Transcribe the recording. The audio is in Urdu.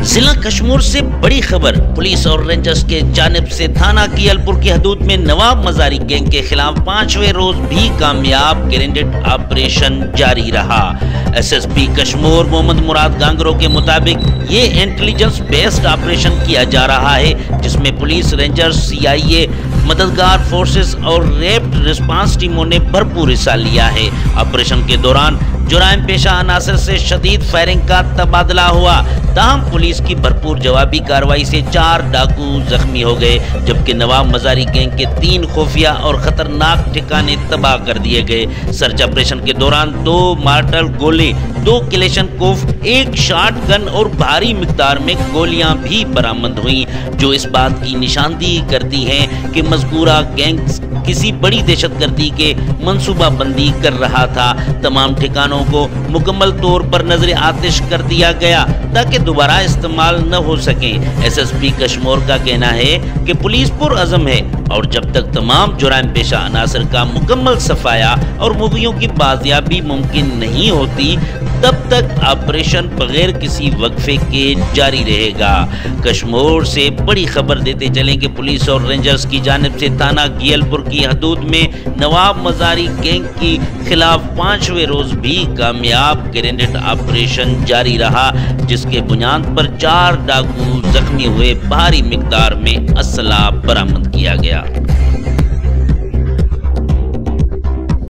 ضلع کشمور سے بڑی خبر، پولیس اور رینجرز کے جانب سے تھانہ گیلپور کی حدود میں نواب مزاری گینگ کے خلاف 5ویں روز بھی کامیاب گرینیڈ آپریشن جاری رہا۔ S S P Kashmore Muhammad Murad Gangro کے مطابق یہ انٹیلیجنس بیسڈ آپریشن کیا جا رہا ہے، جس میں پولیس، رینجرز، سی آئی اے، مددگار فورسز اور ریپڈ ریسپانس ٹیموں نے بھرپور حصہ لیا ہے۔ آپریشن کے دوران جرائم پیشہ عناصر سے شدید فائرنگ کا تبادلہ ہوا، تاہم پولیس کی بھرپور جوابی کارروائی سے 4 ڈاکو زخمی ہو گئے، جبکہ نواب مزاری گینگ کے 3 خفیہ اور خطرناک ٹھکانے تباہ کر دیے گئے۔ سرچ آپریشن کے دوران 2 مارٹل گولے، 2 کلیشن کوف، 1 شاٹ گن اور بھاری مقدار میں گولیاں بھی برآمد ہوئیں، جو اس بات کی نشاندہی کرتی ہیں کہ مذکورہ گینگ کسی بڑی دہشت گردی کے منصوبہ بندی کر رہا تھا۔ تمام ٹھکانوں کو مکمل طور پر نظر آتش کر دیا گیا تاکہ دوبارہ استعمال نہ ہو سکیں۔ ایس ایس پی کشمور کا کہنا ہے کہ پولیس پرعزم ہے اور جب تک تمام جرائم پیشہ عناصر کا مکمل صفایا اور مغیوں کی بازیابی ممکن نہیں ہوتی، تب تک آپریشن بغیر کسی وقفے کے جاری رہے گا۔ کشمور سے بڑی خبر دیتے چلیں کہ پولیس اور رینجرز کی جانب سے تھانہ گیلپور کی حدود میں نواب مزاری گینگ کی خلاف 5ویں روز بھی کامیاب گرینیڈ آپریشن جاری رہا، جس کے بنیاد پر 4 ڈاکو زخمی ہوئے، بھاری مقدار میں اسلحہ برآمد کیا گیا۔